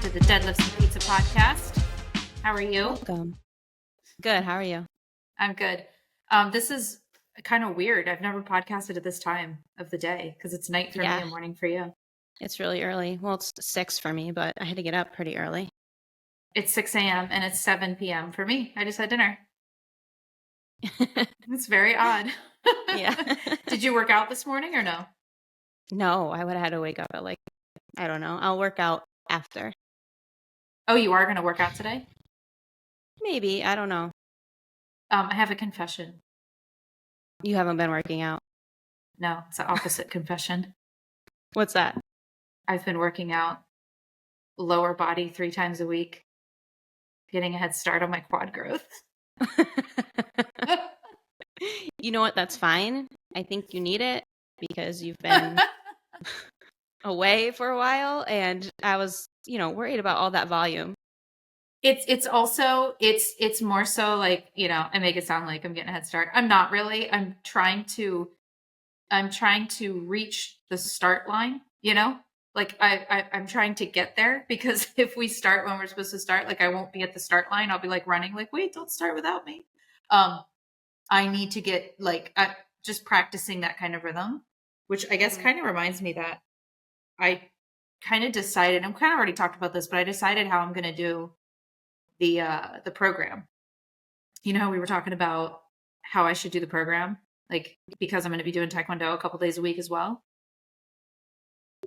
to the Deadlifts and Pizza podcast. How are you? Welcome. Good. How are you? I'm good. This is kind of weird. I've never podcasted at this time of the day because it's night for me and morning for you. It's really early. Well, it's 6 for me, but I had to get up pretty early. It's 6 a.m. and it's 7 p.m. for me. I just had dinner. It's very odd. Yeah. Did you work out this morning or no? No, I would have had to wake up at I don't know. I'll work out after. Oh, you are going to work out today? Maybe. I don't know. I have a confession. You haven't been working out? No, it's the opposite confession. What's that? I've been working out lower body 3 times a week, getting a head start on my quad growth. You know what? That's fine. I think you need it because you've been away for a while, and I was, worried about all that volume. It's also more so like, I make it sound like I'm getting a head start. I'm not really. I'm trying to reach the start line, like I'm trying to get there, because if we start when we're supposed to start, like I won't be at the start line. I'll be like running like, wait, don't start without me. I need to get just practicing that kind of rhythm, which I guess kind of reminds me that I kind of decided, I'm kind of already talked about this, but I decided how I'm going to do the program. You know how we were talking about how I should do the program, like, because I'm going to be doing Taekwondo a couple days a week as well.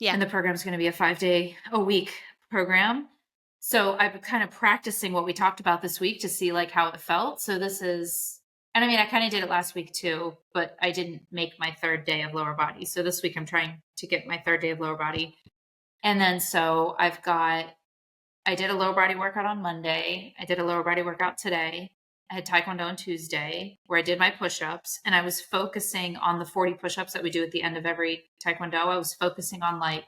Yeah. And the program's going to be a 5-day-a-week program. So I've been kind of practicing what we talked about this week to see like how it felt. So this is, and I mean, I kind of did it last week too, but I didn't make my 3rd day of lower body. So this week I'm trying to get my 3rd day of lower body. And then so I did a lower body workout on Monday. I did a lower body workout today. I had Taekwondo on Tuesday where I did my push-ups, and I was focusing on the 40 push-ups that we do at the end of every Taekwondo. I was focusing on like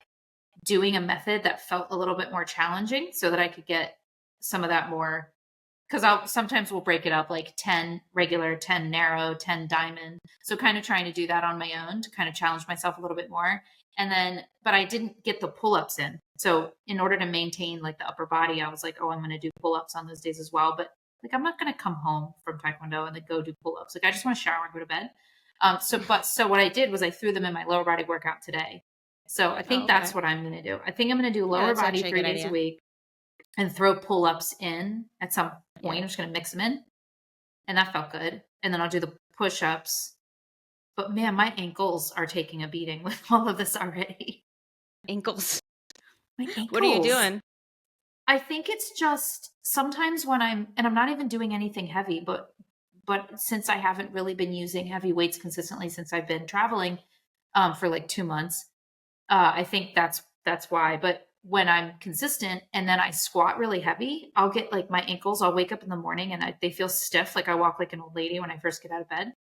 doing a method that felt a little bit more challenging so that I could get some of that more, because sometimes we'll break it up like 10 regular, 10 narrow, 10 diamond. So kind of trying to do that on my own to kind of challenge myself a little bit more. And then, but I didn't get the pull-ups in. So in order to maintain like the upper body, I was like, oh, I'm going to do pull-ups on those days as well. But like, I'm not going to come home from Taekwondo and then go do pull-ups. Like, I just want to shower and go to bed. So what I did was I threw them in my lower body workout today. So I think that's what I'm going to do. I think I'm going to do lower body 3 days a week and throw pull-ups in at some point. I'm just going to mix them in. And that felt good. And then I'll do the push-ups. But man, my ankles are taking a beating with all of this already. Ankles. My ankles. What are you doing? I think it's just sometimes when I'm not even doing anything heavy, but since I haven't really been using heavy weights consistently since I've been traveling for like 2 months, I think that's why. But when I'm consistent and then I squat really heavy, I'll get like my ankles, I'll wake up in the morning and they feel stiff. Like I walk like an old lady when I first get out of bed.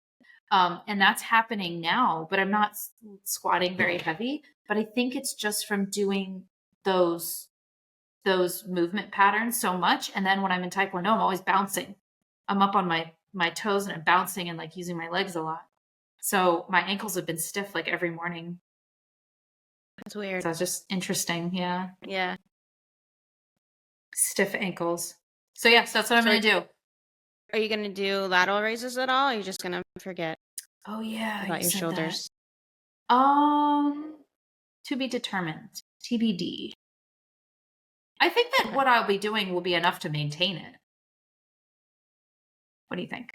And that's happening now, but I'm not squatting very heavy. But I think it's just from doing those movement patterns so much. And then when I'm in Taekwondo, I'm always bouncing. I'm up on my toes and I'm bouncing and like using my legs a lot. So my ankles have been stiff like every morning. That's weird. So it's just interesting. Yeah. Yeah. Stiff ankles. So yeah, so that's what I'm going to do. Are you going to do lateral raises at all? Or are you just going to forget? Oh yeah. About your shoulders. To be determined. TBD. I think that what I'll be doing will be enough to maintain it. What do you think?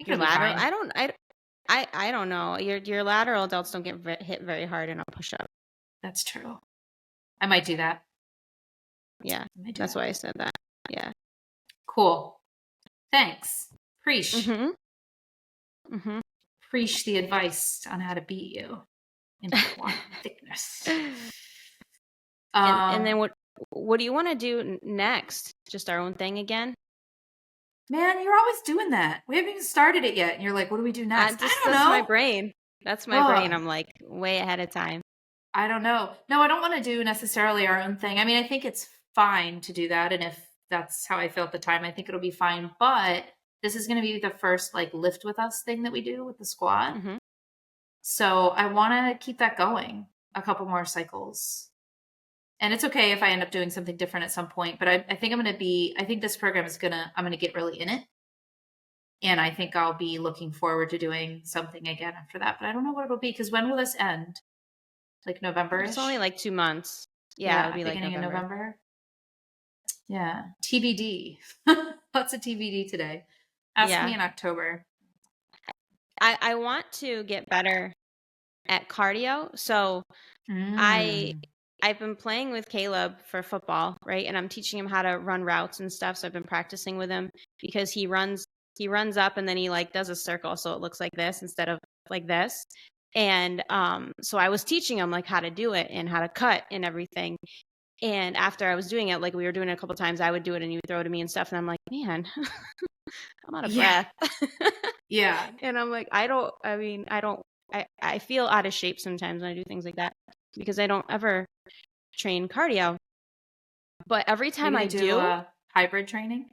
Your lateral? I don't know. Your lateral delts don't get hit very hard in a push-up. That's true. I might do that. Yeah, that's why I said that. Yeah. Cool. Thanks. Preach. Mm-hmm. Preach the advice on how to beat you in quantum thickness. And then what do you want to do next? Just our own thing again? Man, you're always doing that. We haven't even started it yet. And you're like, what do we do next? I don't know. That's my brain. That's my brain. I'm like way ahead of time. I don't know. No, I don't want to do necessarily our own thing. I mean, I think it's fine to do that. And if that's how I feel at the time, I think it'll be fine. But this is going to be the first like lift with us thing that we do with the squat. Mm-hmm. So I want to keep that going a couple more cycles. And it's okay if I end up doing something different at some point, but I think I think this program I'm going to get really in it. And I think I'll be looking forward to doing something again after that, but I don't know what it'll be because when will this end? Like November-ish? It's only like 2 months. Yeah, it'll be like beginning of November. November. Yeah, TBD. Lots of TBD today. Ask me in October. I want to get better at cardio. So I've been playing with Caleb for football, right? And I'm teaching him how to run routes and stuff. So I've been practicing with him because he runs up and then he like does a circle so it looks like this instead of like this. And so I was teaching him like how to do it and how to cut and everything. And after I was doing it, like we were doing it a couple times, I would do it and he would throw it to me and stuff. And I'm like, man, I'm out of breath. Yeah. And I'm like, I feel out of shape sometimes when I do things like that because I don't ever train cardio. But every time I do hybrid training.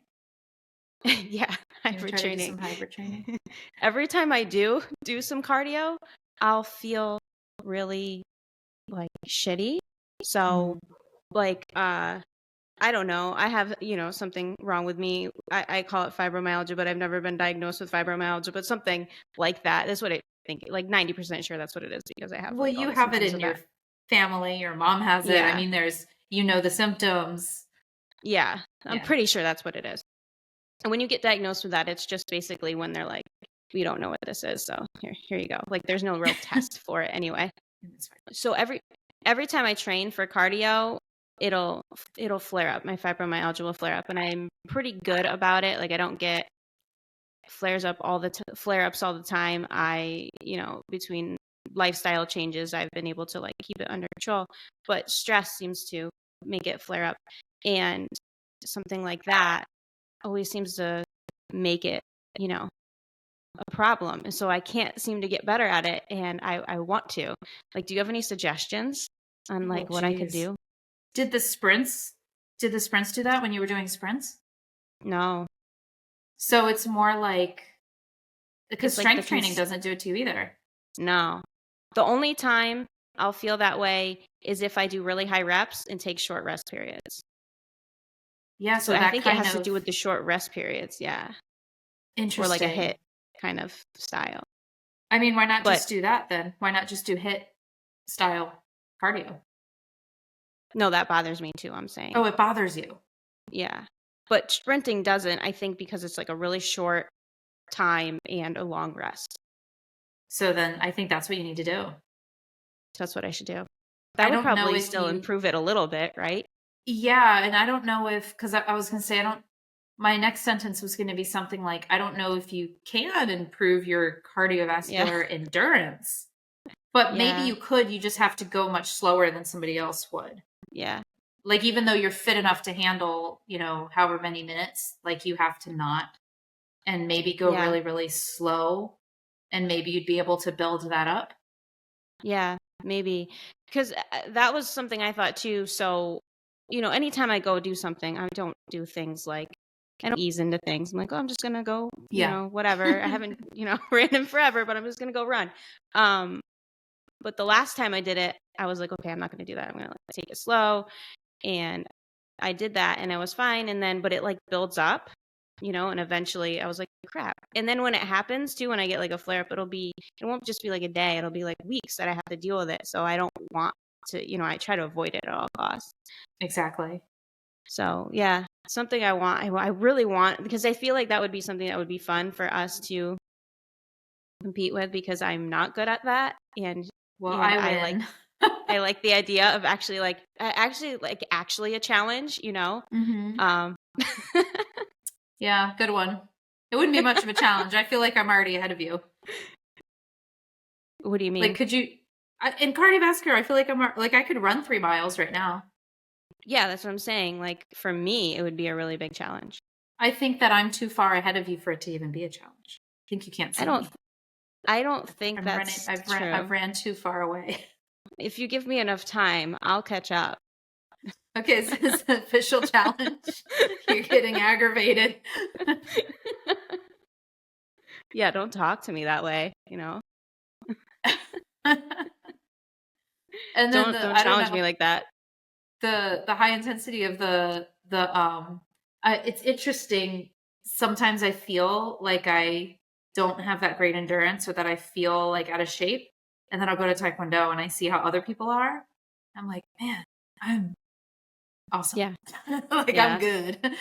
Yeah, hybrid training. Some hybrid training. Every time I do some cardio, I'll feel really like shitty. So like I don't know. I have, something wrong with me. I call it fibromyalgia, but I've never been diagnosed with fibromyalgia, but something like that. That's what I think. Like 90% sure that's what it is because I have. Well, you have it in your family. Your mom has it. I mean, there's, the symptoms. Yeah. I'm pretty sure that's what it is. And when you get diagnosed with that, it's just basically when they're like, we don't know what this is. So here you go. Like there's no real test for it anyway. So every time I train for cardio, it'll flare up. My fibromyalgia will flare up, and I'm pretty good about it. Like I don't get flare-ups all the time. I, between lifestyle changes, I've been able to like keep it under control, but stress seems to make it flare up, and something like that always seems to make it, a problem. And so I can't seem to get better at it, and I want to. Like, do you have any suggestions on like what I could do? Did the sprints do that when you were doing sprints? No. So it's more like, because strength training doesn't do it to you either. No. The only time I'll feel that way is if I do really high reps and take short rest periods. Yeah, so I think it has to do with the short rest periods. Yeah. Interesting. Or like a HIIT kind of style. I mean, why not just do that then? Why not just do HIIT style cardio? No, that bothers me too, I'm saying. Oh, it bothers you. Yeah. But sprinting doesn't, I think, because it's like a really short time and a long rest. So then I think that's what you need to do. That's what I should do. That would probably still improve it a little bit, right? Yeah. And I don't know because I was going to say, my next sentence was going to be something like, I don't know if you can improve your cardiovascular endurance, but maybe you could. You just have to go much slower than somebody else would. Yeah. Like, even though you're fit enough to handle, however many minutes, like you have to not, and maybe go really, really slow, and maybe you'd be able to build that up. Yeah, maybe. Because that was something I thought too. So, anytime I go do something, I don't do things like, I don't ease into things. I'm like, oh, I'm just going to go, whatever. I haven't, ran in forever, but I'm just going to go run. But the last time I did it, I was like, okay, I'm not going to do that. I'm going to take it slow. And I did that and I was fine. And then, but it like builds up, and eventually I was like, crap. And then when it happens too, when I get like a flare up, it won't just be like a day. It'll be like weeks that I have to deal with it. So I don't want to, I try to avoid it at all costs. Exactly. So yeah, something I really want, because I feel like that would be something that would be fun for us to compete with, because I'm not good at that. And I like the idea of actually a challenge, Mm-hmm. Yeah, good one. It wouldn't be much of a challenge. I feel like I'm already ahead of you. What do you mean? Like, could you, in cardiovascular, I feel like I could run 3 miles right now. Yeah, that's what I'm saying. Like, for me, it would be a really big challenge. I think that I'm too far ahead of you for it to even be a challenge. I think you can't see me. I don't think that's true. I've ran too far away. If you give me enough time, I'll catch up. Okay, so this is an official challenge. You're getting aggravated. Yeah, don't talk to me that way, And then don't challenge me like that. the high intensity of it's interesting. Sometimes I feel like I don't have that great endurance, or that I feel like out of shape. And then I'll go to Taekwondo and I see how other people are. I'm like, man, I'm awesome. Yeah. Like, Yeah. I'm good.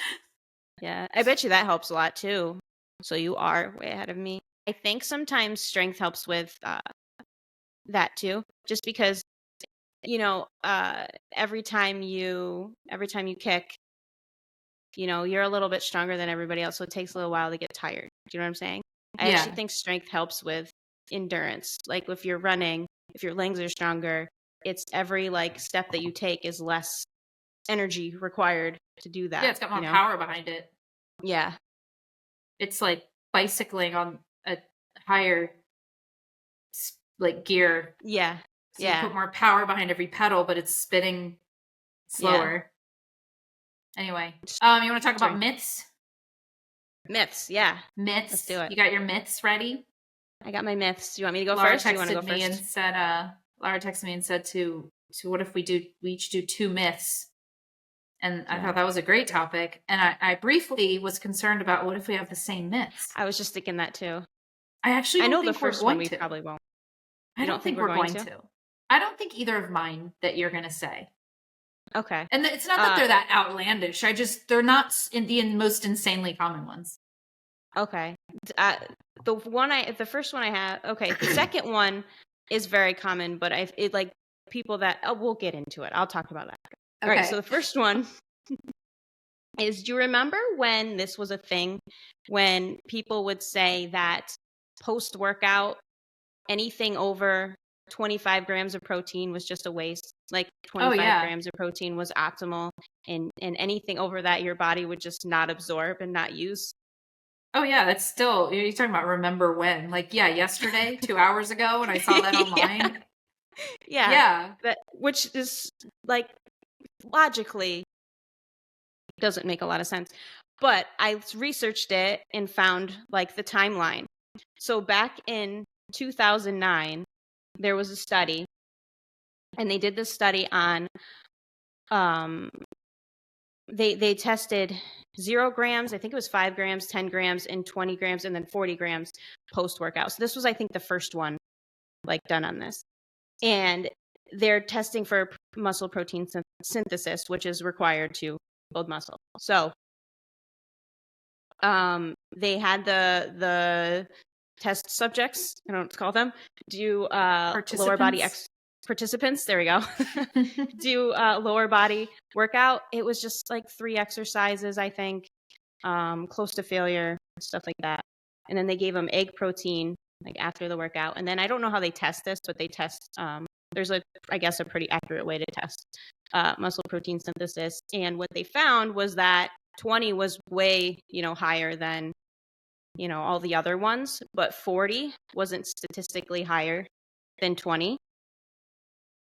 Yeah. I bet you that helps a lot too. So you are way ahead of me. I think sometimes strength helps with that too, just because, every time you kick, you're a little bit stronger than everybody else. So it takes a little while to get tired. Do you know what I'm saying? I actually think strength helps with endurance. Like if you're running, if your legs are stronger, it's every like step that you take is less energy required to do that. Yeah, it's got more power behind it. Yeah. It's like bicycling on a higher like gear. Yeah. So you put more power behind every pedal, but it's spinning slower. Yeah. Anyway, you want to talk about myths? Myths, yeah. Myths. Let's do it. You got your myths ready? I got my myths. Do you want me to go first? Or do you want to go first? Laura texted me and said to what if we each do 2 myths? And I thought that was a great topic. And I briefly was concerned about what if we have the same myths? I was just thinking that too. I know the first one we probably won't. I don't think we're going to. I don't think either of mine that you're going to say. Okay. And it's not that they're that outlandish. They're not in the most insanely common ones. Okay. The first one I have, okay. The second one is very common, but people that, we'll get into it. I'll talk about that. Okay. All right. So the first one is, do you remember when this was a thing, when people would say that post-workout, anything over 25 grams of protein was just a waste? Like 25 grams of protein was optimal, and anything over that your body would just not absorb and not use. Oh yeah, that's still, you're talking about remember when? Like, yesterday, 2 hours ago when I saw that online. Yeah. Which is like logically doesn't make a lot of sense. But I researched it and found like the timeline. So back in 2009, there was a study, and they did this study on they tested 0 grams, I think it was 5 grams, 10 grams, and 20 grams, and then 40 grams post-workout. So this was, I think, the first one like done on this. And they're testing for muscle protein synthesis, which is required to build muscle. So they had the test subjects, I don't know what to call them, do lower body participants, there we go, do lower body workout. It was just like 3 exercises, I think, close to failure, stuff like that. And then they gave them egg protein like after the workout. And then I don't know how they test this, but they test, there's I guess a pretty accurate way to test muscle protein synthesis. And what they found was that 20 was way, higher than, all the other ones, but 40 wasn't statistically higher than 20.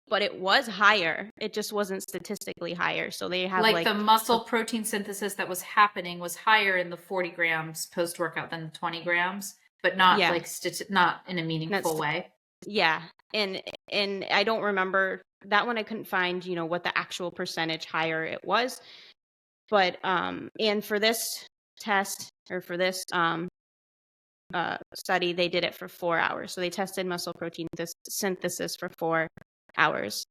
But it was higher. It just wasn't statistically higher. So they have like the muscle protein synthesis that was happening was higher in the 40 grams post-workout than the 20 grams, but not not in a meaningful way. Yeah. And I don't remember that one. I couldn't find, what the actual percentage higher it was. But and for this test, or for this study, they did it for 4 hours. So they tested muscle protein synthesis for 4 hours.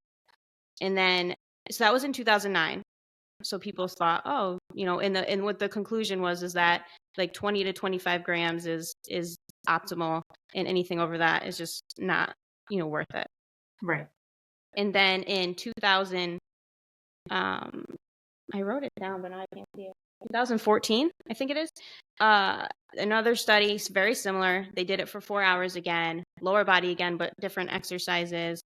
And then, so that was in 2009. So people thought, and what the conclusion was is that like 20 to 25 grams is optimal, and anything over that is just not, worth it. Right. And then in 2000, I wrote it down, but now I can't see it. 2014, I think it is. Another study, very similar. They did it for 4 hours again, lower body again, but different exercises.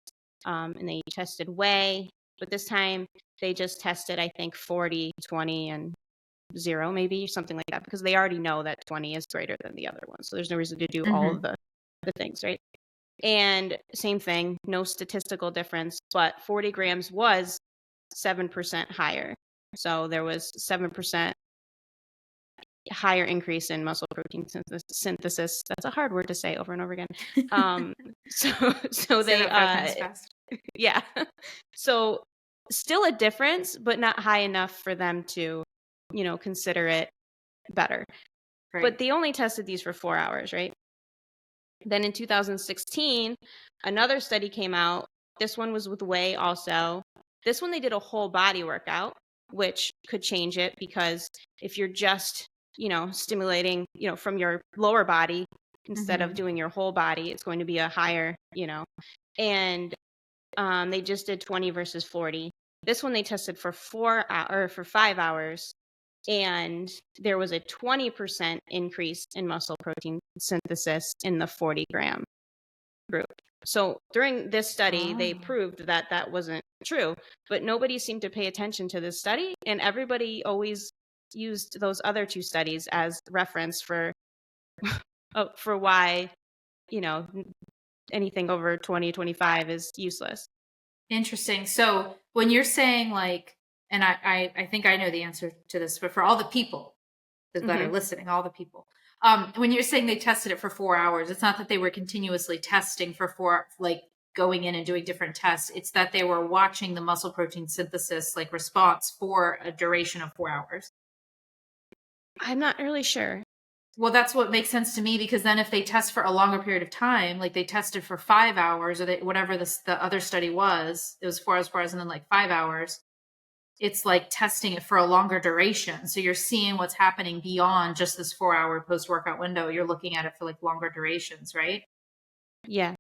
And they tested whey, but this time they just tested, I think, 40, 20, and 0, maybe something like that, because they already know that 20 is greater than the other one. So there's no reason to do all of the things, right? And same thing, no statistical difference, but 40 grams was 7% higher. So there was 7% higher increase in muscle protein synthesis. That's a hard word to say over and over again. So they yeah. So still a difference, but not high enough for them to, consider it better. Right. But they only tested these for 4 hours, right? Then in 2016, another study came out. This one was with whey also. This one, they did a whole body workout, which could change it, because if you're just, stimulating, from your lower body instead of doing your whole body, it's going to be a higher, and they just did 20 versus 40. This one they tested for 5 hours, and there was a 20% increase in muscle protein synthesis in the 40-gram group. So during this study, they proved that that wasn't true, but nobody seemed to pay attention to this study, and everybody always used those other 2 studies as reference for why, anything over 20, 25 is useless. Interesting. So when you're saying like, and I think I know the answer to this, but for all the people that are listening, all the people, when you're saying they tested it for 4 hours, it's not that they were continuously testing for like going in and doing different tests. It's that they were watching the muscle protein synthesis, like response, for a duration of 4 hours. I'm not really sure. Well, that's what makes sense to me, because then if they test for a longer period of time, like they tested for 5 hours, or whatever the other study was, it was 4 hours and then like 5 hours. It's like testing it for a longer duration. So you're seeing what's happening beyond just this 4 hour post-workout window. You're looking at it for like longer durations, right? Yeah.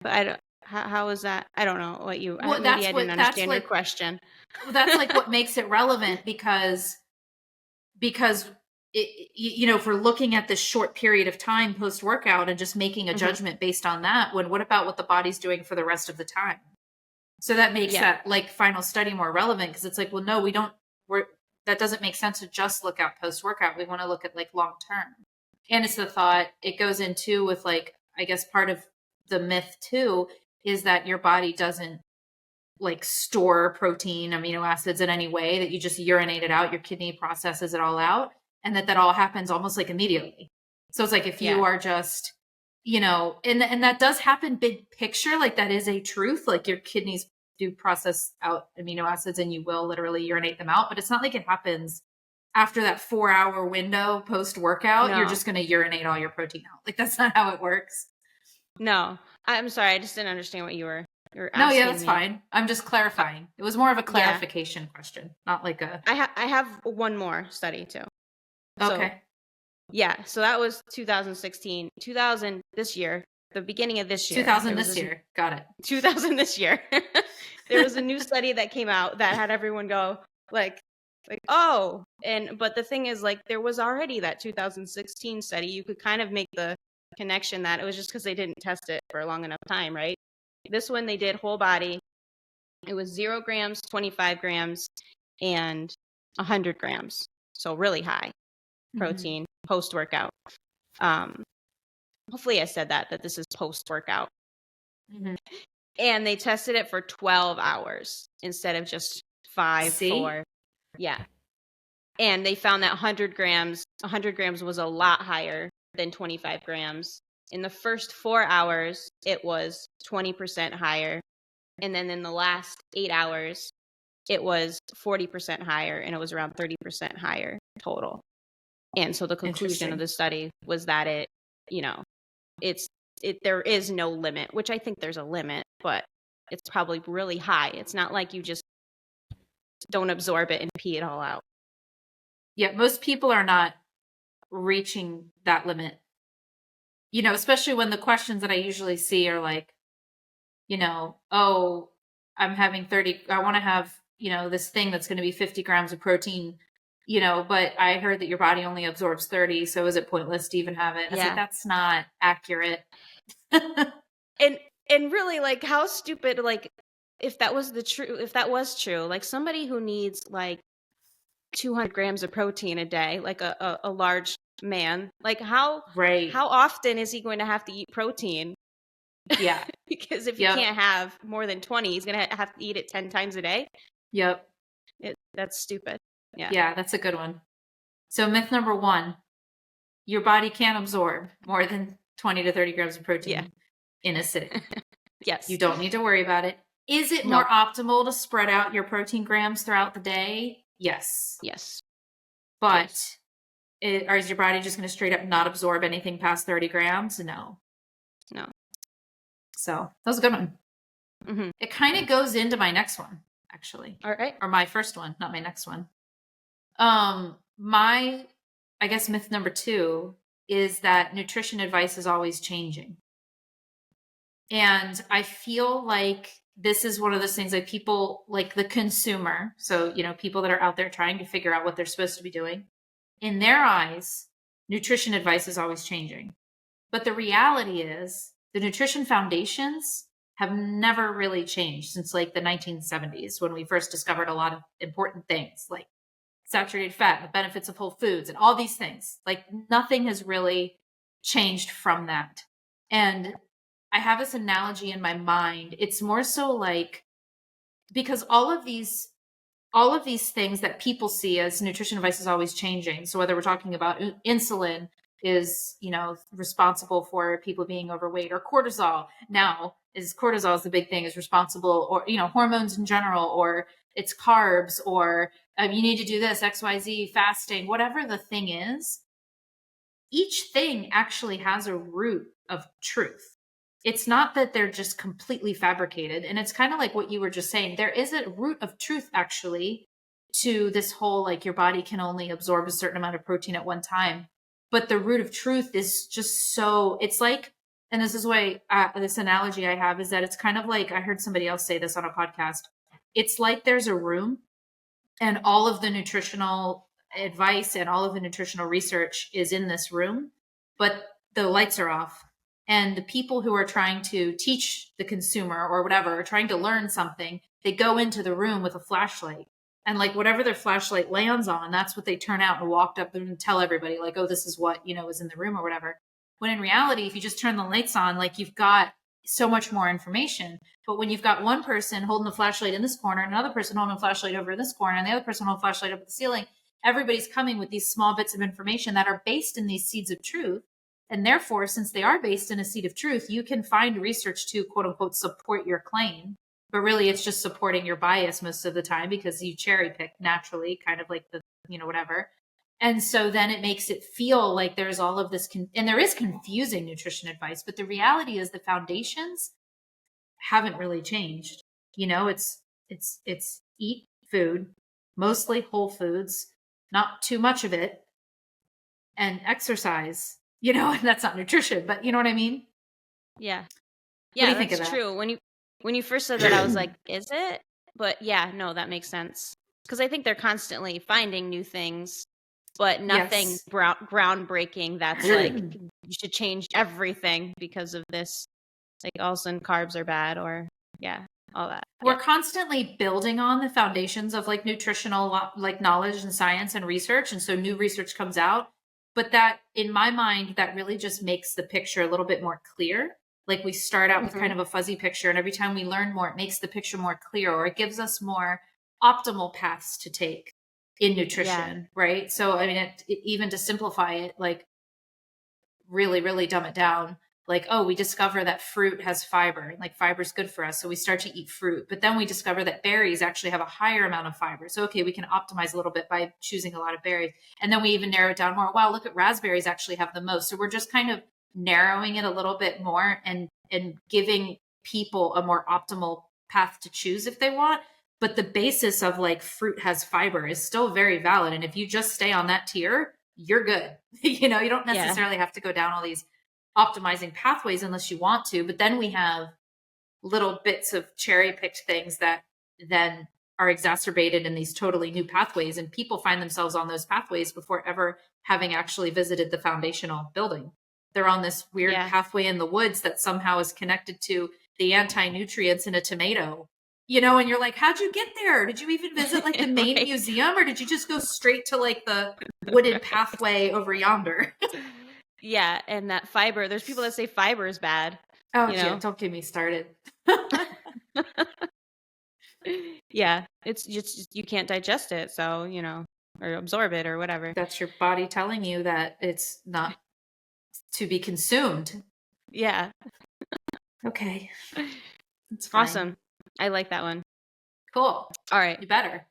But I don't, how is that? I don't know what you, Well, maybe I didn't understand your question. Well, that's like what makes it relevant, because if we're looking at this short period of time post-workout and just making a judgment based on that, what about what the body's doing for the rest of the time? So that makes that like final study more relevant, because it's like, well, no, that doesn't make sense to just look at post-workout. We want to look at like long-term. And it's the thought it goes into with, like, I guess part of the myth too is that your body doesn't like store protein, amino acids in any way, that you just urinate it out, your kidney processes it all out, and that all happens almost like immediately. So it's like, if you are just, and that does happen big picture, like that is a truth, like your kidneys do process out amino acids and you will literally urinate them out, but it's not like it happens after that 4 hour window post workout. No. You're just going to urinate all your protein out. Like, that's not how it works. No, I'm sorry. I just didn't understand what you were asking. No, yeah, that's fine. I'm just clarifying. It was more of a clarification question, not like a. I have one more study too. Okay. So that was 2016. 2000 this year, the beginning of this year. 2000 this year. Got it. 2000 this year. There was a new study that came out that had everyone go like, oh, but the thing is, like, there was already that 2016 study. You could kind of make the connection that it was just because they didn't test it for a long enough time, right? This one they did whole body. It was 0 grams, 25 grams, and 100 grams. So really high protein post-workout. Hopefully I said that this is post-workout. And they tested it for 12 hours instead of just 5, 4. Yeah. And they found that 100 grams was a lot higher than 25 grams. In the first 4 hours, it was 20% higher. And then in the last 8 hours, it was 40% higher, and it was around 30% higher total. And so the conclusion of the study was that there is no limit, which I think there's a limit, but it's probably really high. It's not like you just don't absorb it and pee it all out. Yeah, most people are not reaching that limit. Especially when the questions that I usually see are like, oh, I'm having 30, I want to have, this thing that's going to be 50 grams of protein, but I heard that your body only absorbs 30. So is it pointless to even have it? I was like, that's not accurate. And really, like, how stupid, like, if that was true, like somebody who needs like 200 grams of protein a day, like a large man, like how often is he going to have to eat protein? Yeah. Because if he can't have more than 20, he's going to have to eat it 10 times a day. Yep. That's stupid. Yeah. Yeah, that's a good one. So myth number 1, your body can't absorb more than 20 to 30 grams of protein in a sitting. Yes. You don't need to worry about it. Is it No. more optimal to spread out your protein grams throughout the day? Yes. Yes. But or is your body just going to straight up not absorb anything past 30 grams? No. No. So that was a good one. Mm-hmm. It kind of goes into my next one, actually. All right. Or my first one, not my next one. I guess myth number 2 is that nutrition advice is always changing. And I feel like this is one of those things, like people, like the consumer, so, people that are out there trying to figure out what they're supposed to be doing, in their eyes, nutrition advice is always changing. But the reality is the nutrition foundations have never really changed since like the 1970s, when we first discovered a lot of important things like saturated fat, the benefits of whole foods, and all these things. Like nothing has really changed from that. And I have this analogy in my mind. It's more so like, because all of these things that people see as nutrition advice is always changing. So whether we're talking about insulin is, responsible for people being overweight, or cortisol is the big thing, is responsible, or, hormones in general, or it's carbs, or you need to do this, XYZ, fasting, whatever the thing is, each thing actually has a root of truth. It's not that they're just completely fabricated. And it's kind of like what you were just saying. There is a root of truth actually to this whole, like, your body can only absorb a certain amount of protein at one time. But the root of truth is just so, it's like, and this is why this analogy I have is that it's kind of like, I heard somebody else say this on a podcast. It's like there's a room and all of the nutritional advice and all of the nutritional research is in this room, but the lights are off. And the people who are trying to teach the consumer or whatever, or trying to learn something, they go into the room with a flashlight. And like whatever their flashlight lands on, that's what they turn out and walk up and tell everybody, like, oh, this is what, is in the room or whatever. When in reality, if you just turn the lights on, like, you've got so much more information. But when you've got one person holding the flashlight in this corner, another person holding a flashlight over in this corner, and the other person holding a flashlight up at the ceiling, everybody's coming with these small bits of information that are based in these seeds of truth. And therefore, since they are based in a seed of truth, you can find research to, quote unquote, support your claim. But really, it's just supporting your bias most of the time, because you cherry pick naturally, kind of like the, whatever. And so then it makes it feel like there's all of this, and there is confusing nutrition advice, but the reality is the foundations haven't really changed. It's eat food, mostly whole foods, not too much of it, and exercise. And that's not nutrition, but you know what I mean? Yeah. Yeah, what do you think of that? True. When you first said that, I was like, is it? But yeah, no, that makes sense. Because I think they're constantly finding new things, but nothing groundbreaking that's like, you should change everything because of this. Like, all of a sudden carbs are bad, or all that. We're constantly building on the foundations of like nutritional, like, knowledge and science and research. And so new research comes out. But that, in my mind, that really just makes the picture a little bit more clear. Like, we start out with kind of a fuzzy picture, and every time we learn more, it makes the picture more clear, or it gives us more optimal paths to take in nutrition, right? So, I mean, even to simplify it, like, really, really dumb it down, like, oh, we discover that fruit has fiber, like fiber is good for us. So we start to eat fruit, but then we discover that berries actually have a higher amount of fiber. So, okay, we can optimize a little bit by choosing a lot of berries. And then we even narrow it down more. Wow, look at raspberries actually have the most. So we're just kind of narrowing it a little bit more and giving people a more optimal path to choose if they want. But the basis of like fruit has fiber is still very valid. And if you just stay on that tier, you're good. You don't necessarily have to go down all these optimizing pathways unless you want to. But then we have little bits of cherry picked things that then are exacerbated in these totally new pathways. And people find themselves on those pathways before ever having actually visited the foundational building. They're on this weird pathway in the woods that somehow is connected to the anti-nutrients in a tomato, and you're like, how'd you get there? Did you even visit like the main museum, or did you just go straight to like the wooded pathway over yonder? Yeah. And that fiber, there's people that say fiber is bad. Oh, yeah, don't get me started. Yeah. It's just, you can't digest it. So, or absorb it or whatever. That's your body telling you that it's not to be consumed. Yeah. Okay. It's fine. Awesome. I like that one. Cool. All right. You better.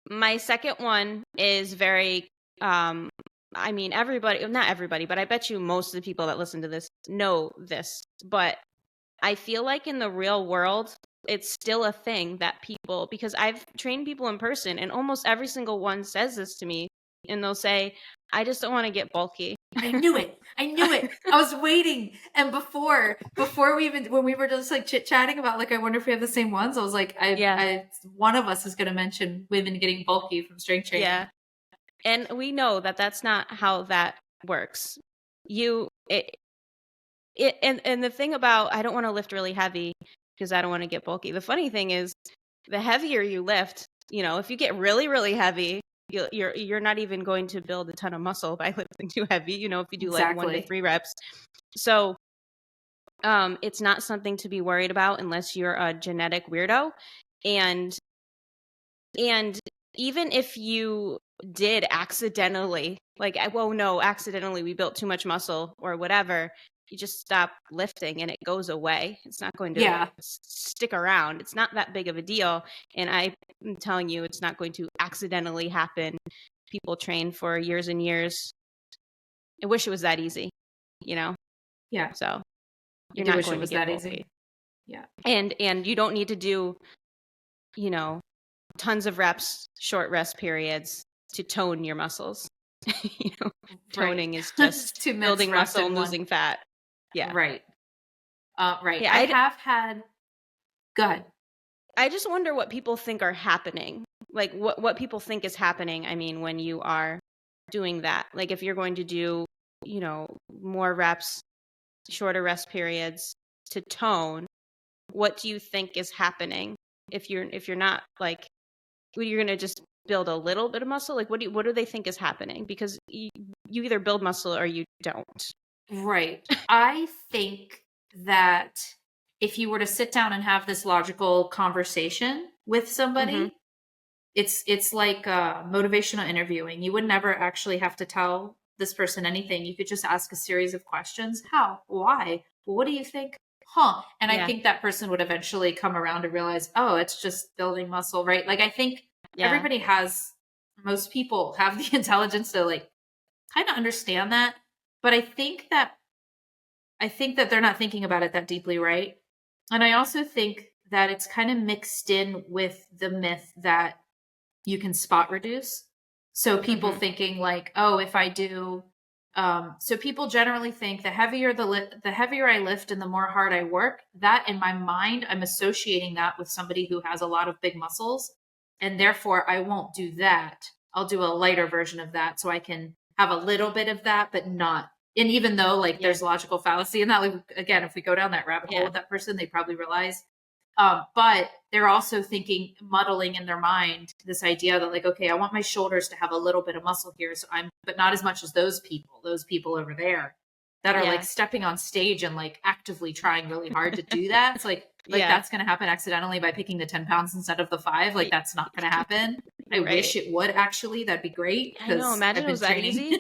My second one is very, I mean, everybody, not everybody, but I bet you most of the people that listen to this know this. But I feel like in the real world, it's still a thing that people, because I've trained people in person and almost every single one says this to me, and they'll say, I just don't want to get bulky. I knew it. I was waiting. And before we even, when we were just like chit chatting about like, I wonder if we have the same ones. I was like, one of us is going to mention women getting bulky from strength training. Yeah. And we know that that's not how that works. And the thing about, I don't want to lift really heavy because I don't want to get bulky. The funny thing is, the heavier you lift, if you get really, really heavy, you're not even going to build a ton of muscle by lifting too heavy, if you do like 1 to 3 reps. So it's not something to be worried about unless you're a genetic weirdo. And even if you did accidentally, accidentally we built too much muscle or whatever, you just stop lifting and it goes away. It's not going to stick around. It's not that big of a deal. And I'm telling you, it's not going to accidentally happen. People train for years and years. I wish it was that easy, Yeah. So you're not going to get bulky. Easy. Yeah. And you don't need to do, tons of reps, short rest periods to tone your muscles. Toning is just building muscle and losing fat. Yeah. Right. Right. Yeah, I have had. Go ahead. I just wonder what people think are happening. Like what people think is happening. I mean, when you are doing that, like if you're going to do, more reps, shorter rest periods to tone, what do you think is happening? If you're not like, you're going to just build a little bit of muscle? Like what do they think is happening? Because you either build muscle or you don't. Right. I think that if you were to sit down and have this logical conversation with somebody, it's like motivational interviewing. You would never actually have to tell this person anything. You could just ask a series of questions. How? Why? Well, what do you think? And I think that person would eventually come around to realize, oh, it's just building muscle, right? Like I think most people have the intelligence to like kind of understand that. But I think that they're not thinking about it that deeply, right? And I also think that it's kind of mixed in with the myth that you can spot reduce. So people thinking like, oh, if I do, so people generally think the heavier I lift and the more hard I work, that in my mind, I'm associating that with somebody who has a lot of big muscles. And therefore I won't do that. I'll do a lighter version of that so I can have a little bit of that, but not. And even though like there's logical fallacy in that, like, again, if we go down that rabbit hole with that person, they probably realize, but they're also thinking, muddling in their mind, this idea that like, okay, I want my shoulders to have a little bit of muscle here. So but not as much as those people over there that are like stepping on stage and like actively trying really hard to do that. It's like that's going to happen accidentally by picking the 10 pounds instead of the 5. Like that's not going to happen. I wish it would actually. That'd be great. I know. Imagine it was that easy.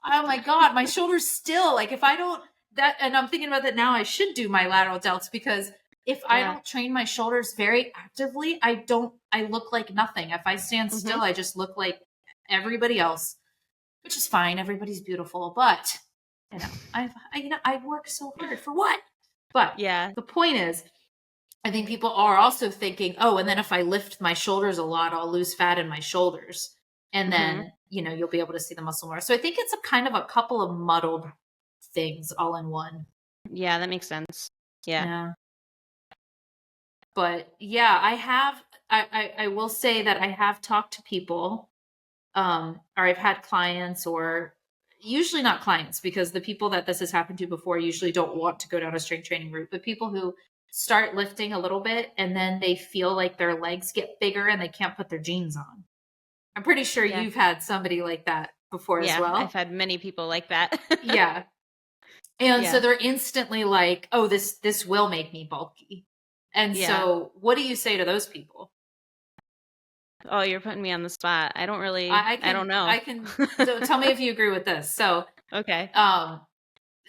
Oh my God, my shoulders still like if I don't and I'm thinking about that now, I should do my lateral delts because if I don't train my shoulders very actively, I look like nothing. If I stand still, I just look like everybody else, which is fine. Everybody's beautiful, but I work so hard for what? But the point is, I think people are also thinking, oh, and then if I lift my shoulders a lot, I'll lose fat in my shoulders. And then, you'll be able to see the muscle more. So I think it's a kind of a couple of muddled things all in one. Yeah, that makes sense. Yeah. But I will say that I have talked to people, or I've had clients, or usually not clients, because the people that this has happened to before usually don't want to go down a strength training route, but people who start lifting a little bit and then they feel like their legs get bigger and they can't put their jeans on. I'm pretty sure you've had somebody like that before as well. I've had many people like that. And so they're instantly like, oh, this will make me bulky. And so what do you say to those people? Oh, you're putting me on the spot. I don't really, I don't know. So tell me if you agree with this. So, okay.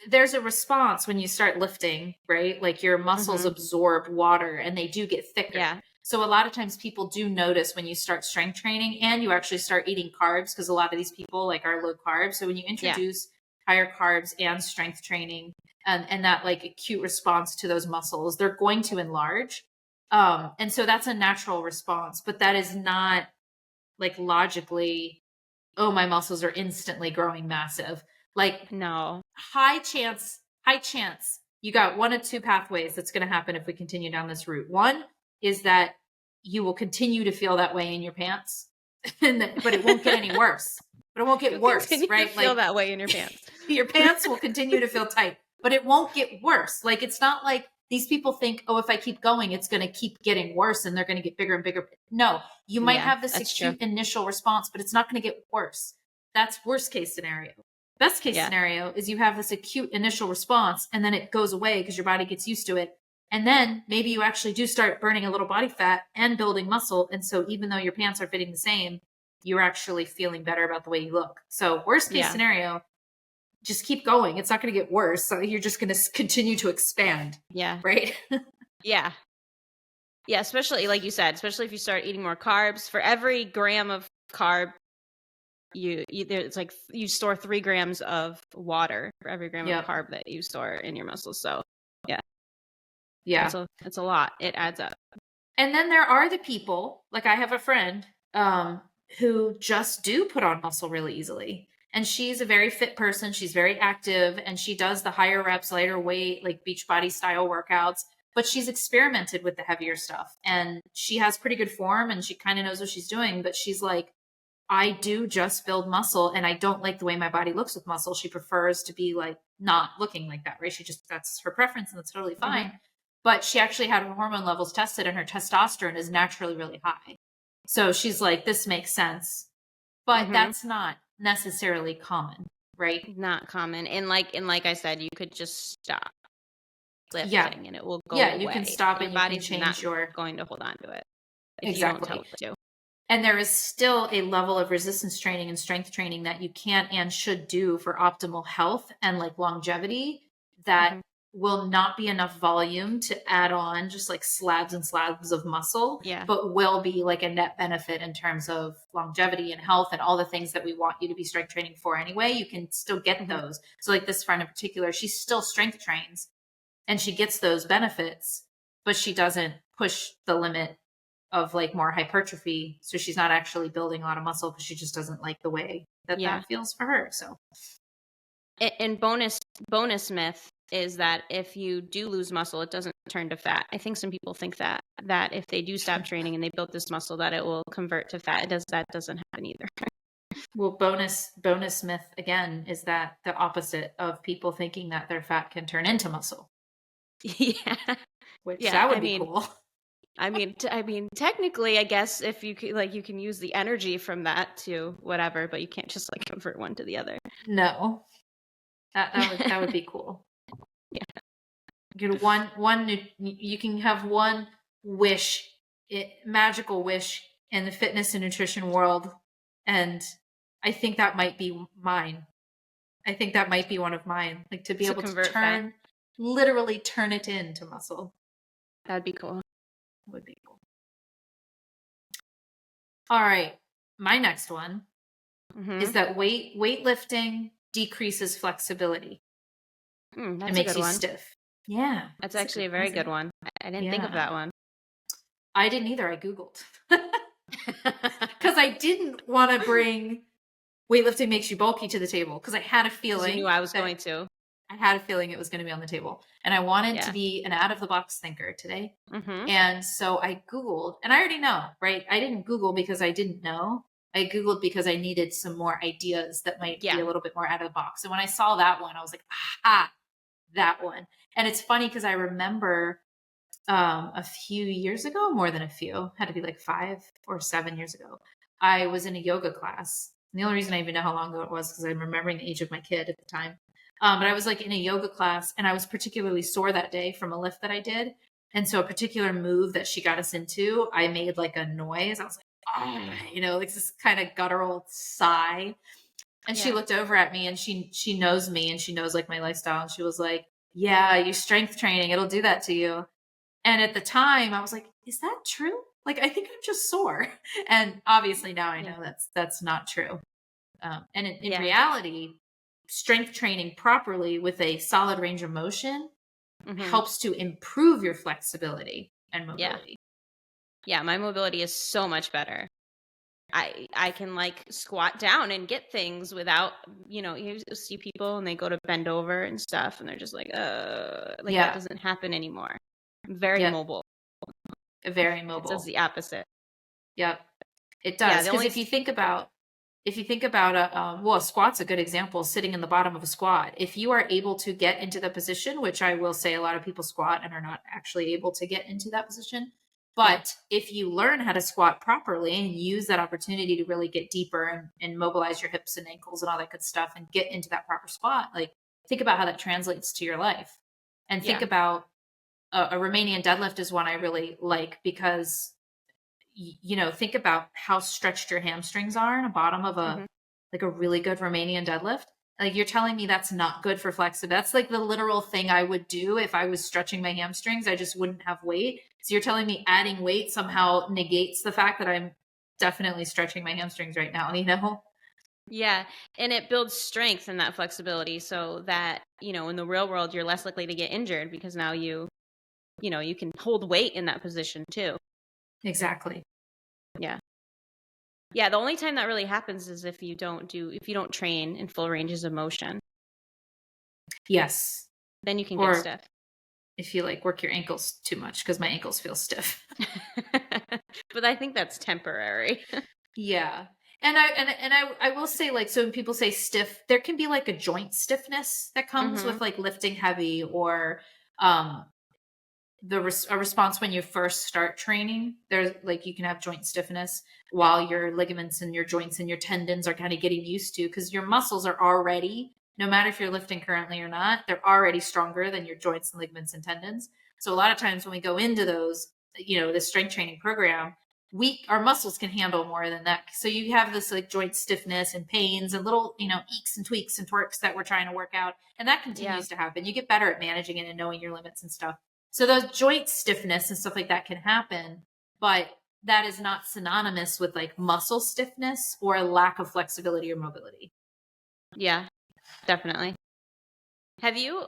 there's a response when you start lifting, right? Like your muscles absorb water and they do get thicker. Yeah. So a lot of times people do notice when you start strength training and you actually start eating carbs, because a lot of these people like are low carb. So when you introduce higher carbs and strength training and that like acute response to those muscles, they're going to enlarge. And so that's a natural response, but that is not like logically, oh, my muscles are instantly growing massive. Like no, high chance you got one of two pathways that's going to happen if we continue down this route. One is that you will continue to feel that way in your pants, but it won't get any worse. But it won't get worse, right? To feel that way in your pants. Your pants will continue to feel tight, but it won't get worse. Like, it's not like these people think, oh, if I keep going, it's going to keep getting worse and they're going to get bigger and bigger. No, you might have this acute initial response, but it's not going to get worse. That's worst case scenario. Best case scenario is you have this acute initial response and then it goes away because your body gets used to it. And then maybe you actually do start burning a little body fat and building muscle. And so even though your pants are fitting the same, you're actually feeling better about the way you look. So worst case scenario, just keep going. It's not going to get worse. So you're just going to continue to expand. Yeah. Right? Yeah. Yeah. Especially like you said, especially if you start eating more carbs. For every gram of carb, it's like you store 3 grams of water for every gram of carb that you store in your muscles. So it's a lot. It adds up. And then there are the people, like I have a friend who just do put on muscle really easily, and she's a very fit person. She's very active and she does the higher reps, lighter weight, like Beachbody style workouts, but she's experimented with the heavier stuff and she has pretty good form and she kind of knows what she's doing. But she's like, I do just build muscle and I don't like the way my body looks with muscle. She prefers to be like not looking like that, right? That's her preference and that's totally fine. But she actually had her hormone levels tested and her testosterone is naturally really high. So she's like, this makes sense. But that's not necessarily common, right? Not common. And like I said, you could just stop lifting and it will go away. You can stop and your body's not going to hold on to it if you don't tell it to. And there is still a level of resistance training and strength training that you can and should do for optimal health and like longevity that will not be enough volume to add on just like slabs and slabs of muscle, but will be like a net benefit in terms of longevity and health and all the things that we want you to be strength training for anyway. You can still get those. So like this friend in particular, she still strength trains and she gets those benefits, but she doesn't push the limit of like more hypertrophy. So she's not actually building a lot of muscle because she just doesn't like the way that feels for her. So, and bonus myth is that if you do lose muscle, it doesn't turn to fat. I think some people think that if they do stop training and they build this muscle, that it will convert to fat. That doesn't happen either. Well, bonus myth again is that the opposite of people thinking that their fat can turn into muscle. Which that would be cool. I mean, technically, I guess if you could, like, you can use the energy from that to whatever, but you can't just like convert one to the other. No, that would be cool. Yeah, you can have one magical wish in the fitness and nutrition world, and I think that might be mine. I think that might be one of mine, like to be able to literally turn it into muscle. That'd be cool. Would be cool. All right, my next one is that weightlifting decreases flexibility. It makes you stiff. Yeah, that's actually a very good one. I didn't think of that one. I didn't either. I Googled because I didn't want to bring weightlifting makes you bulky to the table because I had a feeling you knew I was going to. I had a feeling it was going to be on the table, and I wanted to be an out of the box thinker today. And so I Googled, and I already know, right? I didn't Google because I didn't know. I Googled because I needed some more ideas that might be a little bit more out of the box. And when I saw that one, I was like, that one. And it's funny because I remember a few years ago, more than a few, had to be like 5 or 7 years ago, I was in a yoga class. And the only reason I even know how long ago it was because I'm remembering the age of my kid at the time. But I was like in a yoga class and I was particularly sore that day from a lift that I did. And so a particular move that she got us into, I made like a noise. I was like, like this kind of guttural sigh. And she looked over at me, and she knows me, and she knows like my lifestyle. And she was like, yeah, you strength training, it'll do that to you. And at the time I was like, is that true? Like, I think I'm just sore. And obviously now I know that's not true. And in reality, strength training properly with a solid range of motion helps to improve your flexibility and mobility. Yeah, my mobility is so much better. I can like squat down and get things without, you see people and they go to bend over and stuff and they're just like, that doesn't happen anymore. I'm very mobile. Very mobile. It does the opposite. Yep. It does. Because if you think about a squat's a good example, sitting in the bottom of a squat. If you are able to get into the position, which I will say a lot of people squat and are not actually able to get into that position. But if you learn how to squat properly and use that opportunity to really get deeper and mobilize your hips and ankles and all that good stuff and get into that proper squat, like think about how that translates to your life. And think about a Romanian deadlift is one I really like because, think about how stretched your hamstrings are in the bottom of a really good Romanian deadlift. Like, you're telling me that's not good for flexibility. That's like the literal thing I would do if I was stretching my hamstrings. I just wouldn't have weight. So you're telling me adding weight somehow negates the fact that I'm definitely stretching my hamstrings right now, Yeah. And it builds strength and that flexibility so that, in the real world, you're less likely to get injured because now you can hold weight in that position too. Exactly. Yeah. Yeah, the only time that really happens is if you don't train in full ranges of motion. Yes. Then you can get stiff. If you work your ankles too much, because my ankles feel stiff. But I think that's temporary. Yeah. And I will say, so when people say stiff, there can be a joint stiffness that comes with lifting heavy or a response when you first start training. There's you can have joint stiffness while your ligaments and your joints and your tendons are kind of getting used to, because your muscles are already, no matter if you're lifting currently or not, they're already stronger than your joints and ligaments and tendons. So a lot of times when we go into those, the strength training program, our muscles can handle more than that. So you have this joint stiffness and pains and little, eeks and tweaks and twerks that we're trying to work out. And that continues to happen. You get better at managing it and knowing your limits and stuff. So those joint stiffness and stuff like that can happen, but that is not synonymous with muscle stiffness or a lack of flexibility or mobility. Yeah, definitely. Have you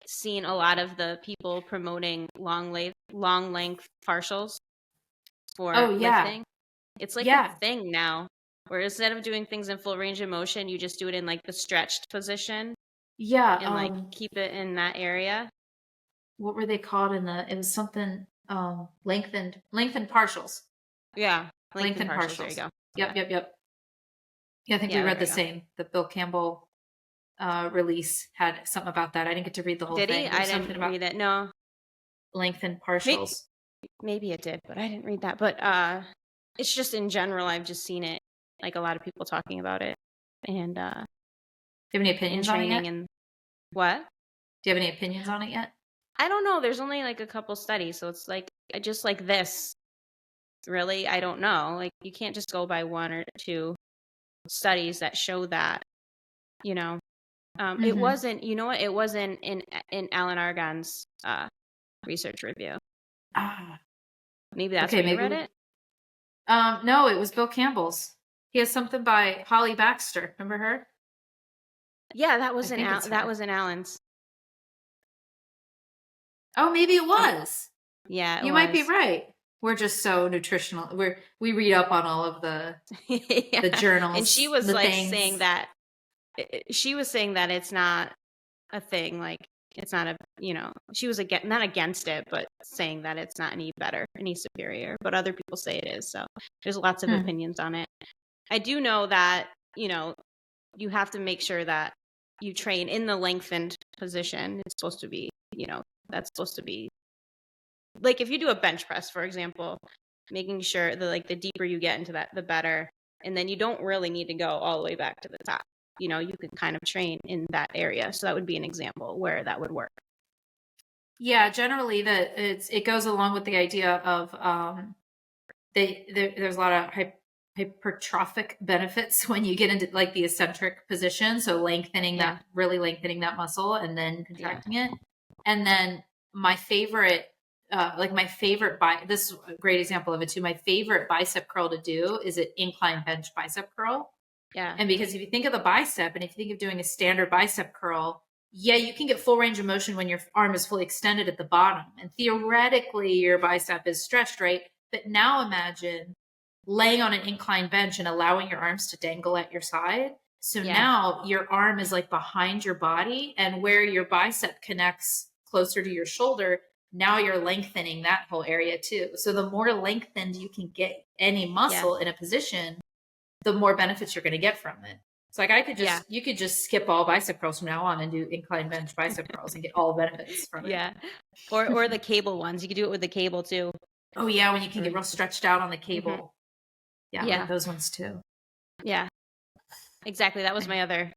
seen a lot of the people promoting long length partials for lifting? It's a thing now, where instead of doing things in full range of motion, you just do it in the stretched position. Yeah. And keep it in that area. What were they called it was something lengthened partials. Yeah. Lengthened partials. There you go. Yep. Yeah, I think we read the same. The Bill Campbell release had something about that. I didn't get to read the whole thing. Did he? I didn't read it. No. Lengthened partials. Maybe it did, but I didn't read that. But it's just in general, I've just seen it, a lot of people talking about it. And do you have any opinions on it yet? And what? Do you have any opinions on it yet? I don't know. There's only a couple studies, so it's just this. Really, I don't know. You can't just go by one or two studies that show that. It wasn't. You know what? It wasn't in Alan Argon's research review. Maybe that's where you read it. No, it was Bill Campbell's. He has something by Holly Baxter. Remember her? Yeah, that was in Alan's. Oh, maybe it was. Yeah, you might be right. We're just so nutritional. We read up on all of the the journals. And she was saying that it's not a thing. It's not a, she was not against it, but saying that it's not any better, any superior. But other people say it is. So there's lots of opinions on it. I do know that, you have to make sure that you train in the lengthened position. It's supposed to be, that's supposed to be if you do a bench press, for example, making sure that the deeper you get into that, the better. And then you don't really need to go all the way back to the top. You can kind of train in that area. So that would be an example where that would work. Yeah, generally it goes along with the idea of there's a lot of hypertrophic benefits when you get into like the eccentric position. So really lengthening that muscle and then contracting it. And then my favorite, this is a great example of it too. My favorite bicep curl to do is an incline bench bicep curl. Yeah. And because if you think of the bicep and if you think of doing a standard bicep curl, yeah, you can get full range of motion when your arm is fully extended at the bottom. And theoretically, your bicep is stretched, right? But now imagine laying on an incline bench and allowing your arms to dangle at your side. So now your arm is like behind your body, and where your bicep connects closer to your shoulder, now you're lengthening that whole area too. So the more lengthened you can get any muscle in a position, the more benefits you're going to get from it. So like you could just skip all bicep curls from now on and do incline bench bicep curls and get all benefits from it. Yeah. Or the cable ones. You could do it with the cable too. Oh yeah, when you can get real stretched out on the cable. Mm-hmm. Yeah, like those ones too. Yeah. Exactly. That was my other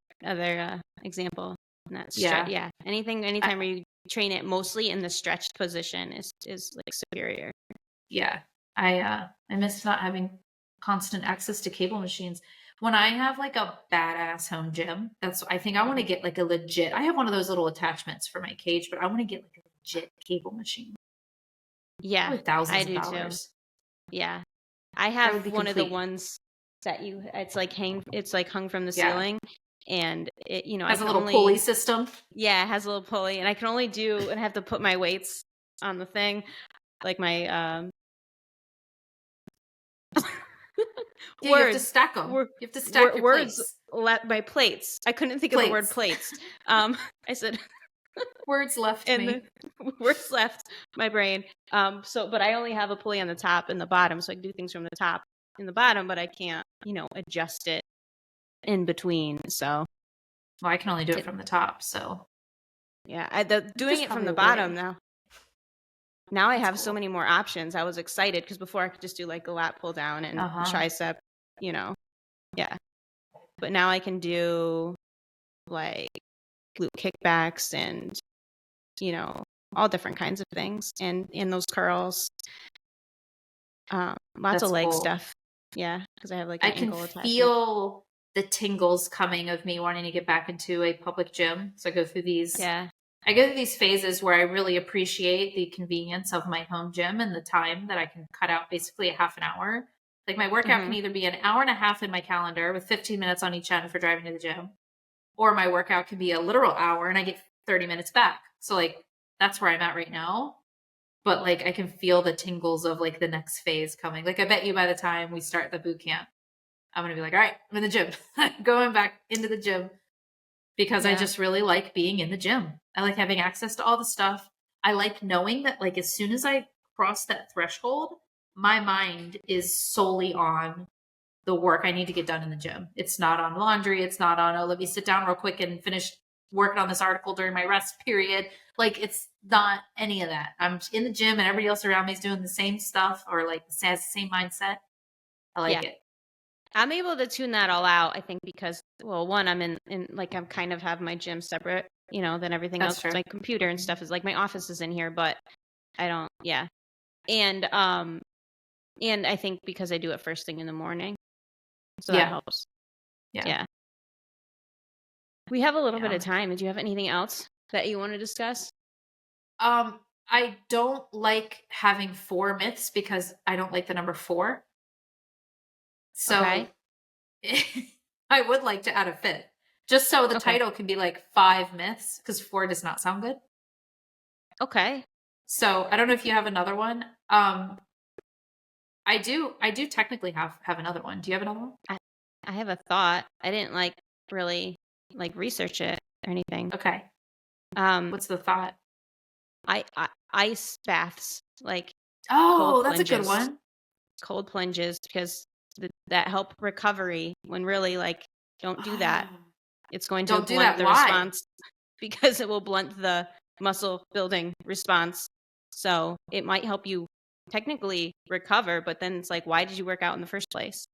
example. And that's anytime where you train it mostly in the stretched position is like superior. Yeah. I miss not having constant access to cable machines. When I have like a badass home gym, I think I want to get like a legit, I have one of those little attachments for my cage, but I want to get like a legit cable machine. Yeah. Probably thousands of dollars. Too. Yeah. I have one of the ones that it's like hung from the ceiling, and it, has a little pulley system. Yeah, it has a little pulley, and I can only and I have to put my weights on the thing, like my you have to stack them. You have to stack your words. My plates. I couldn't think of the word plates. I said words left me. Words left my brain. But I only have a pulley on the top and the bottom, so I can do things from the top and the bottom, but I can't, adjust it in between. So, well, I can only do it from the top. So, yeah, doing it from the bottom now. Now I have so many more options. I was excited because before I could just do like a lat pull down and tricep, yeah. But now I can do like glute kickbacks and, all different kinds of things and in those curls. Lots of leg stuff. Yeah, because I have like an ankle attachment. I can feel the tingles coming of me wanting to get back into a public gym. So I go through these. Yeah. I go through these phases where I really appreciate the convenience of my home gym and the time that I can cut out basically a half an hour. Like my workout can either be an hour and a half in my calendar with 15 minutes on each end for driving to the gym, or my workout can be a literal hour and I get 30 minutes back. So like that's where I'm at right now. But like I can feel the tingles of like the next phase coming. Like I bet you by the time we start the boot camp, I'm going to be like, all right, I'm in the gym, going back into the gym. Because I just really like being in the gym. I like having access to all the stuff. I like knowing that like as soon as I cross that threshold, my mind is solely on the work I need to get done in the gym. It's not on laundry. It's not on, let me sit down real quick and finish working on this article during my rest period. Like it's not any of that. I'm in the gym and everybody else around me is doing the same stuff or like has the same mindset. I like it. I'm able to tune that all out, I think, because, well, one, I'm in like, I'm kind of have my gym separate, than everything else. My computer and stuff is like, my office is in here, but I don't, And I think because I do it first thing in the morning. So that helps. Yeah. We have a little bit of time. Did you have anything else that you want to discuss? I don't like having 4 myths because I don't like the number 4. So I would like to add a 5th, just so the title can be like 5 myths, because 4 does not sound good. Okay. So I don't know if you have another one. I do technically have another one. Do you have another one? I have a thought. I didn't really research it or anything. Okay. What's the thought? Ice baths, like. Oh, that's a good one. Cold plunges, because that help recovery when really don't do that. It's going to blunt the response because it will blunt the muscle building response. So it might help you technically recover, but then it's like, why did you work out in the first place?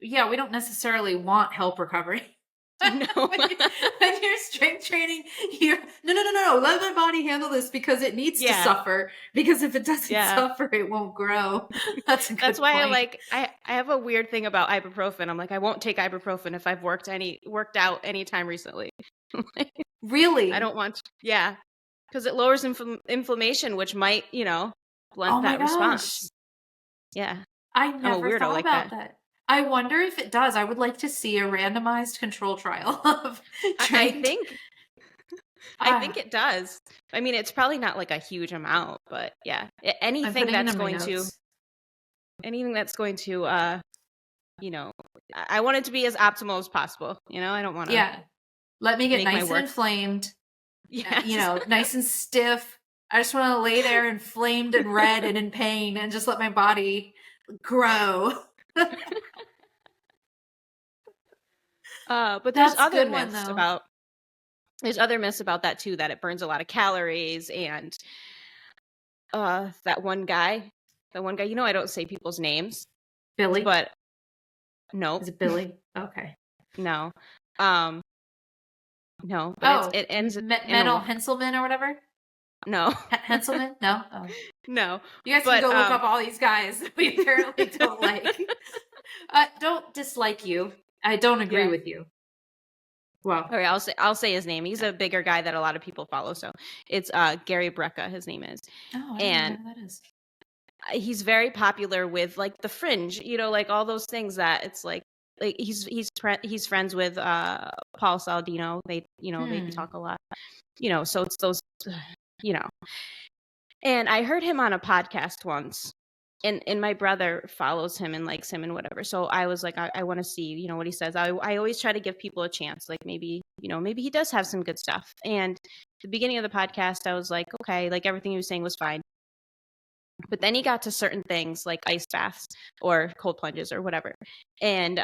Yeah, we don't necessarily want help recovery. No. when you're strength training, you're no. Let my body handle this because it needs to suffer. Because if it doesn't suffer, it won't grow. That's a good That's why point. I have a weird thing about ibuprofen. I'm like, I won't take ibuprofen if I've worked out any time recently. Really? I don't want. Yeah, because it lowers inflammation, which might blunt that response. Yeah, I never thought about that. I wonder if it does. I would like to see a randomized control trial of trained. I think it does. I mean, it's probably not like a huge amount, but yeah, anything that's going to, I want it to be as optimal as possible. I don't want to. Yeah. Let me get nice and inflamed. Yes. Nice and stiff. I just want to lay there inflamed and red and in pain and just let my body grow. But there's other myths about that too, that it burns a lot of calories, and that one guy, I don't say people's names. Billy? But no. Is it Billy? Okay. No. No, but it ends Metal Henselman or whatever? No. Henselman? No? Oh. No. You guys can go look up all these guys that we apparently don't like. Don't dislike you. I don't agree with you. Well, all right, I'll say his name. He's a bigger guy that a lot of people follow. So it's Gary Brecka, his name is. Oh, I don't know who that is. He's very popular with like the Fringe, like all those things that it's like he's friends with Paul Saladino. They they talk a lot. So it's those And I heard him on a podcast once. And my brother follows him and likes him and whatever. So I was like, I want to see, what he says. I always try to give people a chance. Like maybe he does have some good stuff. And at the beginning of the podcast, I was like, okay, like everything he was saying was fine. But then he got to certain things like ice baths or cold plunges or whatever. And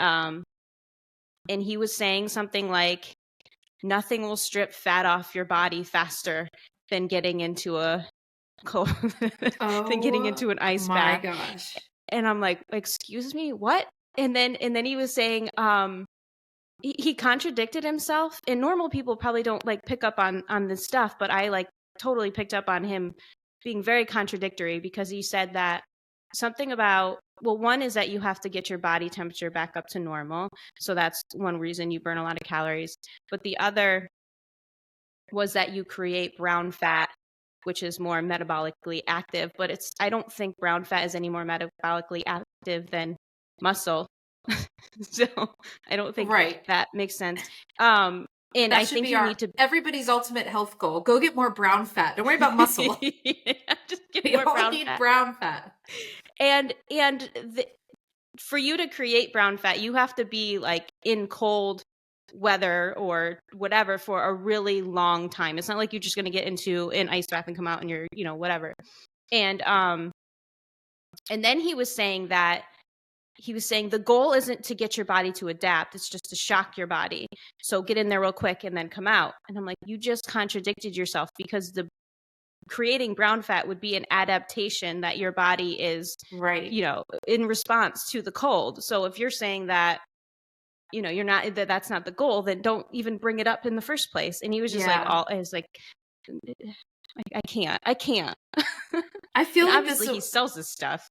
he was saying something like, nothing will strip fat off your body faster than getting into a than getting into an ice bath. My gosh. And I'm like, excuse me, what? And then he was saying he contradicted himself, and normal people probably don't like pick up on this stuff, but I like totally picked up on him being very contradictory, because he said that something about, well, one is that you have to get your body temperature back up to normal, so that's one reason you burn a lot of calories, but the other was that you create brown fat, which is more metabolically active, but I don't think brown fat is any more metabolically active than muscle. So I don't think that makes sense. And that I think you need to, everybody's ultimate health goal. Go get more brown fat. Don't worry about muscle. Just get more brown fat. Brown fat. And for you to create brown fat, you have to be like in cold weather or whatever for a really long time. It's not like you're just going to get into an ice bath and come out and you're, whatever. And then he was saying the goal isn't to get your body to adapt. It's just to shock your body. So get in there real quick and then come out. And I'm like, you just contradicted yourself, because the creating brown fat would be an adaptation that your body is, in response to the cold. So if you're saying that, you're not, that's not the goal, then don't even bring it up in the first place. And he was just I was like, I can't. I feel like obviously he sells this stuff,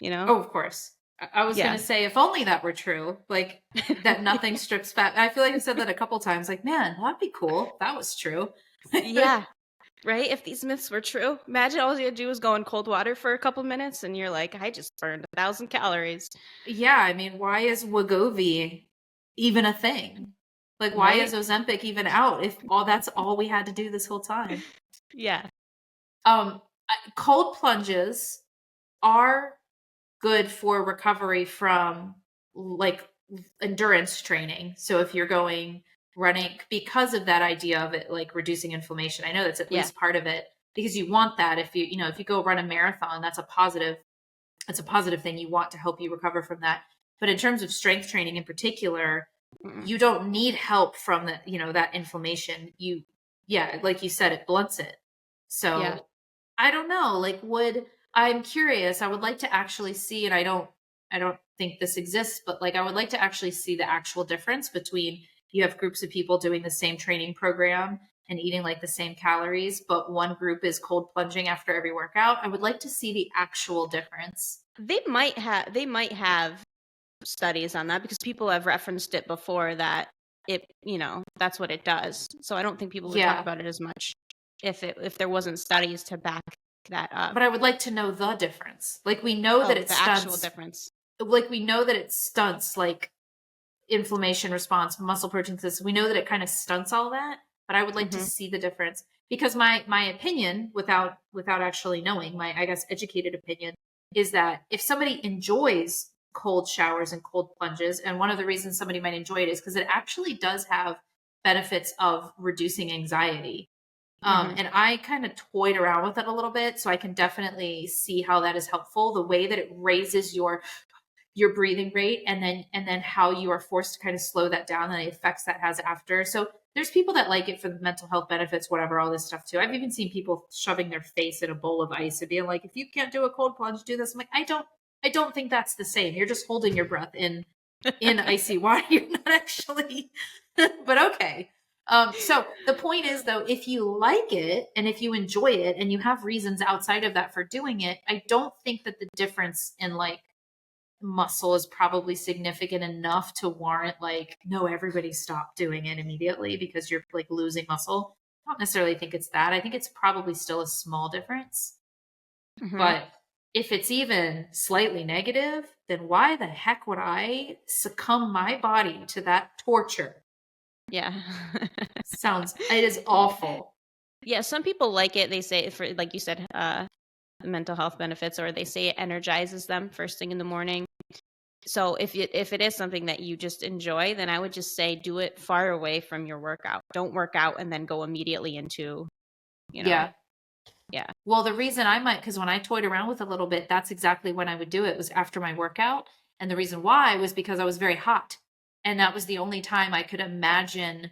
Oh, of course. I was going to say, if only that were true, like that nothing strips fat. I feel like you said that a couple times, like, man, that'd be cool if that was true. Yeah. Right? If these myths were true, imagine all you had to do was go in cold water for a couple minutes and you're like, I just burned 1,000 calories. Yeah. I mean, why is Wegovy even a thing? Like, why is Ozempic even out if that's all we had to do this whole time? Yeah. Cold plunges are good for recovery from like endurance training. So if you're going running, because of that idea of it, like reducing inflammation, I know that's at least part of it, because you want that. If you if you go run a marathon, that's a positive thing. You want to help you recover from that. But in terms of strength training in particular, you don't need help from the, that inflammation. Like you said, it blunts it. So I don't know, like I'm curious. I would like to actually see, and I don't think this exists, but like I would like to actually see the actual difference between you have groups of people doing the same training program and eating like the same calories, but one group is cold plunging after every workout. I would like to see the actual difference. They might have studies on that because people have referenced it before that it, that's what it does. So I don't think people would talk about it as much if there wasn't studies to back that up. But I would like to know the difference. Like we know that it the stunts actual difference. Like we know that it stunts like inflammation response, muscle protein synthesis. We know that it kind of stunts all that, but I would like to see the difference because my opinion, without actually knowing, my I guess educated opinion, is that if somebody enjoys cold showers and cold plunges, and one of the reasons somebody might enjoy it is because it actually does have benefits of reducing anxiety. And I kind of toyed around with it a little bit, so I can definitely see how that is helpful. The way that it raises your breathing rate, and then how you are forced to kind of slow that down, and the effects that has after. So there's people that like it for the mental health benefits, whatever, all this stuff too. I've even seen people shoving their face in a bowl of ice and being like, if you can't do a cold plunge, do this. I'm like, I don't think that's the same. You're just holding your breath in icy water. You're not actually, but okay. So the point is though, if you like it and if you enjoy it and you have reasons outside of that for doing it, I don't think that the difference in like muscle is probably significant enough to warrant like, no, everybody stop doing it immediately because you're like losing muscle. I don't necessarily think it's that. I think it's probably still a small difference. But if it's even slightly negative, then why the heck would I succumb my body to that torture? Yeah. It is awful. Yeah, some people like it. They say, for like you said, mental health benefits, or they say it energizes them first thing in the morning. So if it is something that you just enjoy, then I would just say do it far away from your workout. Don't work out and then go immediately into, Yeah. Well, the reason I might, because when I toyed around with it a little bit, that's exactly when I would do it, was after my workout. And the reason why was because I was very hot. And that was the only time I could imagine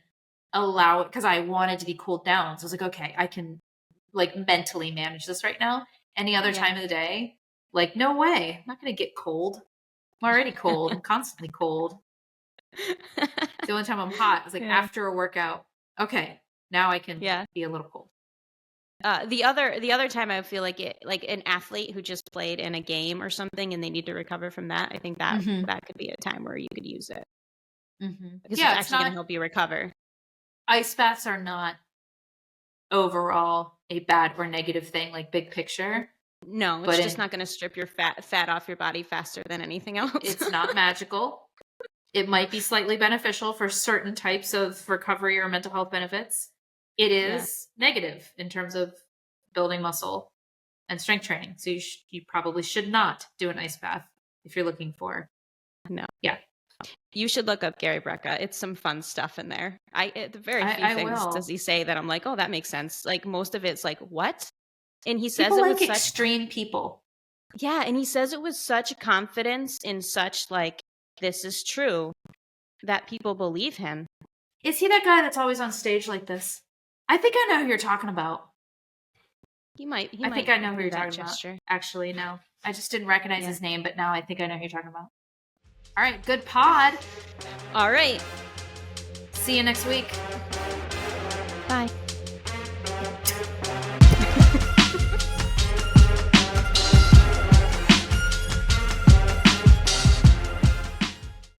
allow it, because I wanted to be cooled down. So I was like, okay, I can like mentally manage this right now. Any other time of the day, like, no way. I'm not going to get cold. I'm already cold. I'm constantly cold. The only time I'm hot is like after a workout. Okay, now I can be a little cold. The other time I feel like it, like an athlete who just played in a game or something and they need to recover from that, I think that that could be a time where you could use it. Because it's actually going to help you recover. Ice baths are not overall a bad or negative thing, like big picture. No, it's just not going to strip your fat off your body faster than anything else. It's not magical. It might be slightly beneficial for certain types of recovery or mental health benefits. It is negative in terms of building muscle and strength training. So you probably should not do an ice bath if you're looking for. No. Yeah. You should look up Gary Brecka. It's some fun stuff in there. Very few things does he say that I'm like, oh, that makes sense. Like most of it's like, what? And he says people it like with extreme people. Yeah, and he says it with such confidence in such like, this is true, that people believe him. Is he that guy that's always on stage like this? I think I know who you're talking about. I think I know who you're talking about. Actually, no. I just didn't recognize his name, but now I think I know who you're talking about. All right, good pod. All right. See you next week. Bye.